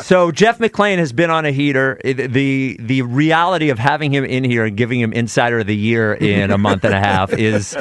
So Jeff McLane has been on a heater. The reality of having him in here and giving him Insider of the Year in a month and a half is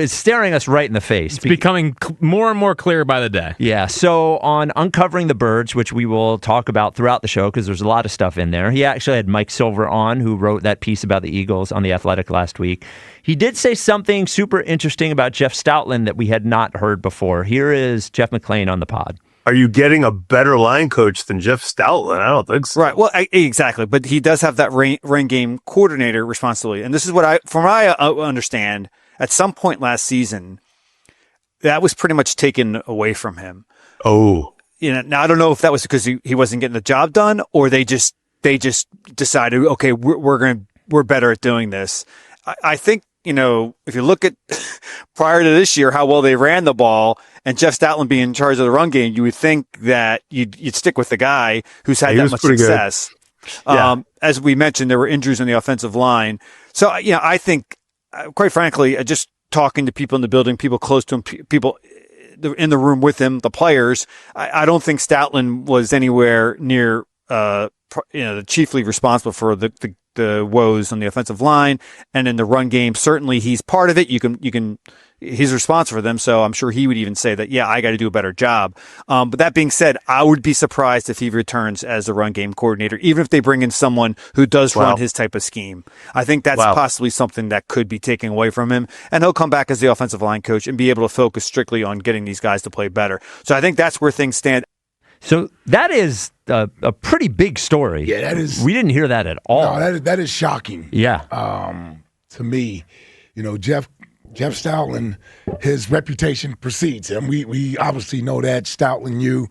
staring us right in the face. It's becoming more and more clear by the day. Yeah. So on Uncovering the Birds, which we will talk about throughout the show because there's a lot of stuff in there, he actually had Mike Silver on, who wrote that piece about the Eagles on The Athletic last week. He did say something super interesting about Jeff Stoutland that we had not heard before. Here is Jeff McLane on the pod. Are you getting a better line coach than Jeff Stoutland? I don't think so. Right. Well, exactly. But he does have that run game coordinator responsibility. And this is from what I understand, at some point last season, that was pretty much taken away from him. Oh. Now I don't know if that was because he wasn't getting the job done, or they just decided, okay, we're better at doing this. I think, if you look at prior to this year, how well they ran the ball and Jeff Stoutland being in charge of the run game, you would think that you'd stick with the guy who's had that much success. As we mentioned, there were injuries on the offensive line. So, I think, quite frankly, just talking to people in the building, people close to him, people in the room with him, the players, I don't think Stoutland was anywhere near, chiefly responsible for the woes on the offensive line and in the run game. Certainly he's part of it. He's responsible for them. So I'm sure he would even say that, yeah, I got to do a better job. But that being said, I would be surprised if he returns as the run game coordinator, even if they bring in someone who does run his type of scheme. I think that's possibly something that could be taken away from him, and he'll come back as the offensive line coach and be able to focus strictly on getting these guys to play better. So I think that's where things stand. So that is a pretty big story. Yeah, that is. We didn't hear that at all. No, that is shocking. Yeah. To me, Jeff Stoutland, his reputation precedes him. We obviously know that. Stoutland,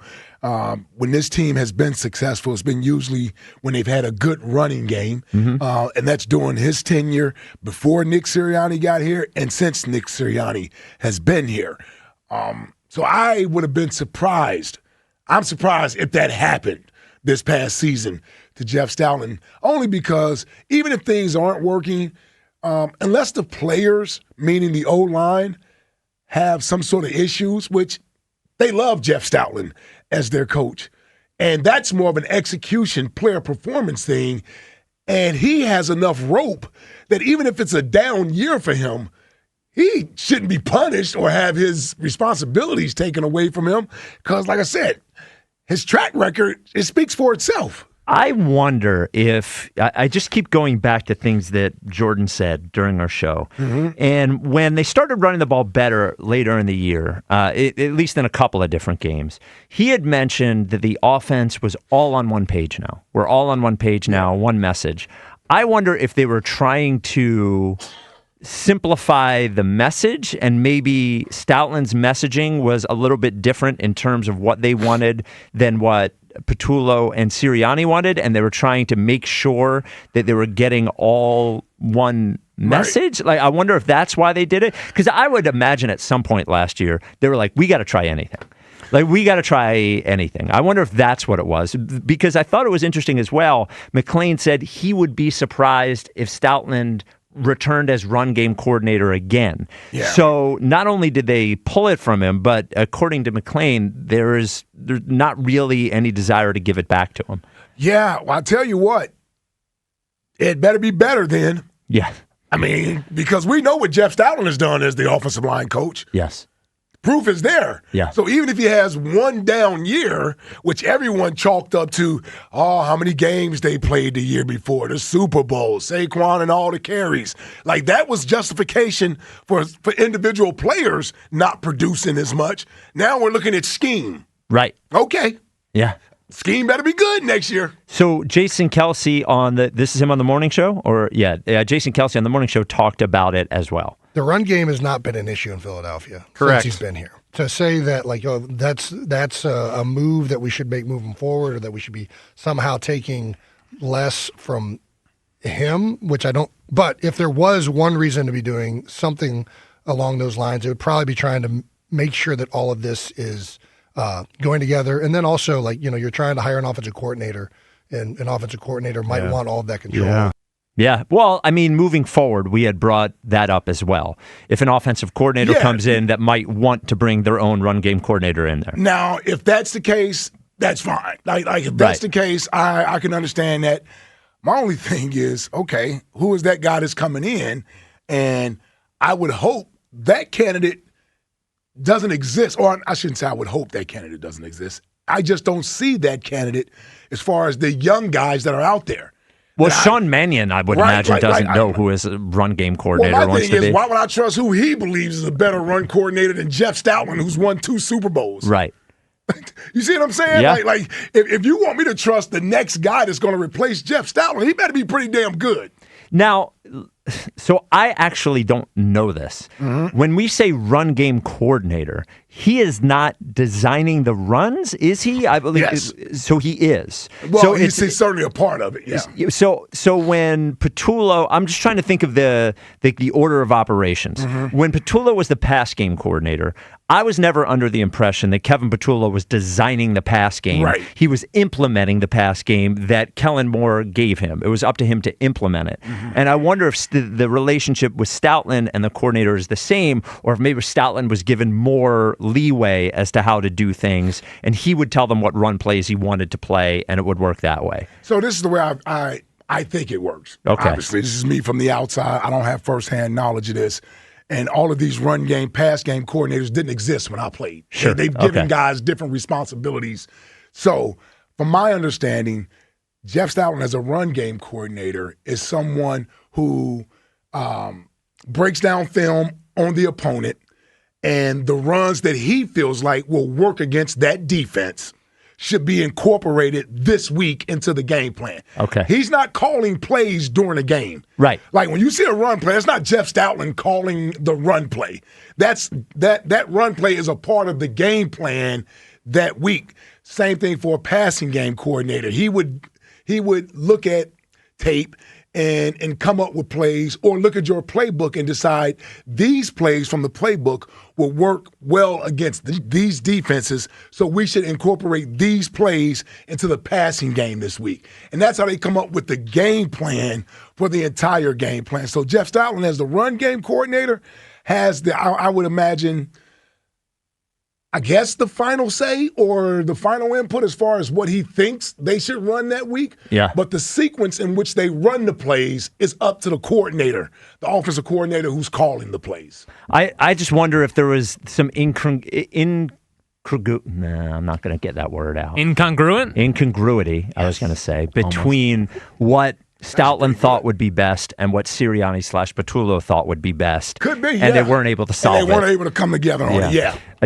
when this team has been successful, it's been usually when they've had a good running game, and that's during his tenure, before Nick Sirianni got here, and since Nick Sirianni has been here. So I would have been surprised. I'm surprised if that happened this past season to Jeff Stoutland, only because even if things aren't working, unless the players, meaning the O-line, have some sort of issues, which they love Jeff Stoutland as their coach, and that's more of an execution player performance thing, and he has enough rope that even if it's a down year for him, he shouldn't be punished or have his responsibilities taken away from him because, like I said, his track record, it speaks for itself. I wonder if I just keep going back to things that Jordan said during our show. And when they started running the ball better later in the year, at least in a couple of different games, he had mentioned that the offense was all on one page now. We're all on one page now, one message. I wonder if they were trying to simplify the message, and maybe Stoutland's messaging was a little bit different in terms of what they wanted than what Patullo and Sirianni wanted, and they were trying to make sure that they were getting all one message. Like, I wonder if that's why they did it, because I would imagine at some point last year they were like, we got to try anything. We got to try anything. I wonder if that's what it was, because I thought it was interesting as well. McLane said he would be surprised if Stoutland returned as run game coordinator again. Yeah. So not only did they pull it from him, but according to McLane, there's not really any desire to give it back to him. Yeah, well, I'll tell you what, it better be better then. Yeah. I mean, because we know what Jeff Stoutland has done as the offensive line coach. Yes. Proof is there. Yeah. So even if he has one down year, which everyone chalked up to, how many games they played the year before, the Super Bowl, Saquon and all the carries. Like, that was justification for individual players not producing as much. Now we're looking at scheme. Right. Okay. Yeah. Scheme better be good next year. So Jason Kelce this is him on the morning show? Jason Kelce on the morning show talked about it as well. The run game has not been an issue in Philadelphia Correct. since he's been here. To say that, that's a move that we should make moving forward, or that we should be somehow taking less from him, which I don't. But if there was one reason to be doing something along those lines, it would probably be trying to make sure that all of this is going together. And then also, you're trying to hire an offensive coordinator, and an offensive coordinator might want all of that control. Yeah. Yeah, well, I mean, moving forward, we had brought that up as well. If an offensive coordinator comes in that might want to bring their own run game coordinator in there. Now, if that's the case, that's fine. Like if that's the case, I can understand that. My only thing is, okay, who is that guy that's coming in? And I would hope that candidate doesn't exist. Or I shouldn't say I would hope that candidate doesn't exist. I just don't see that candidate as far as the young guys that are out there. Well, Sean Mannion, I would imagine, doesn't know who his run game coordinator wants to be. Well, my thing is, why would I trust who he believes is a better run coordinator than Jeff Stoutland, who's won 2 Super Bowls? Right. You see what I'm saying? Yeah. Like if you want me to trust the next guy that's going to replace Jeff Stoutland, he better be pretty damn good. Now, so I actually don't know this. Mm-hmm. When we say run game coordinator, he is not designing the runs, is he? I believe. Yes. So he is. Well, so he's certainly a part of it. Yeah. So when Patullo, I'm just trying to think of the order of operations. Mm-hmm. When Patullo was the pass game coordinator, I was never under the impression that Kevin Patullo was designing the pass game. Right. He was implementing the pass game that Kellen Moore gave him. It was up to him to implement it. Mm-hmm. And I wonder if the relationship with Stoutland and the coordinator is the same, or if maybe Stoutland was given more leeway as to how to do things, and he would tell them what run plays he wanted to play, and it would work that way. So this is the way I think it works. Okay. Obviously, this is me from the outside. I don't have firsthand knowledge of this. And all of these run game, pass game coordinators didn't exist when I played. Sure. They've given guys different responsibilities. So, from my understanding, Jeff Stoutland as a run game coordinator is someone who breaks down film on the opponent, and the runs that he feels like will work against that defense should be incorporated this week into the game plan. Okay. He's not calling plays during a game. Right. Like when you see a run play, it's not Jeff Stoutland calling the run play. That run play is a part of the game plan that week. Same thing for a passing game coordinator. He would look at tape and come up with plays, or look at your playbook and decide these plays from the playbook will work well against these defenses, so we should incorporate these plays into the passing game this week. And that's how they come up with the game plan for the entire game plan. So Jeff Stoutland, as the run game coordinator, has I would imagine, I guess, the final say or the final input as far as what he thinks they should run that week. Yeah. But the sequence in which they run the plays is up to the coordinator, the offensive coordinator who's calling the plays. I just wonder if there was some I'm not going to get that word out. Incongruity, I was going to say, between what Stoutland thought would be best and what Sirianni / Patullo thought would be best. Could be, And they weren't able to solve it. And they weren't able to come together on it, yeah.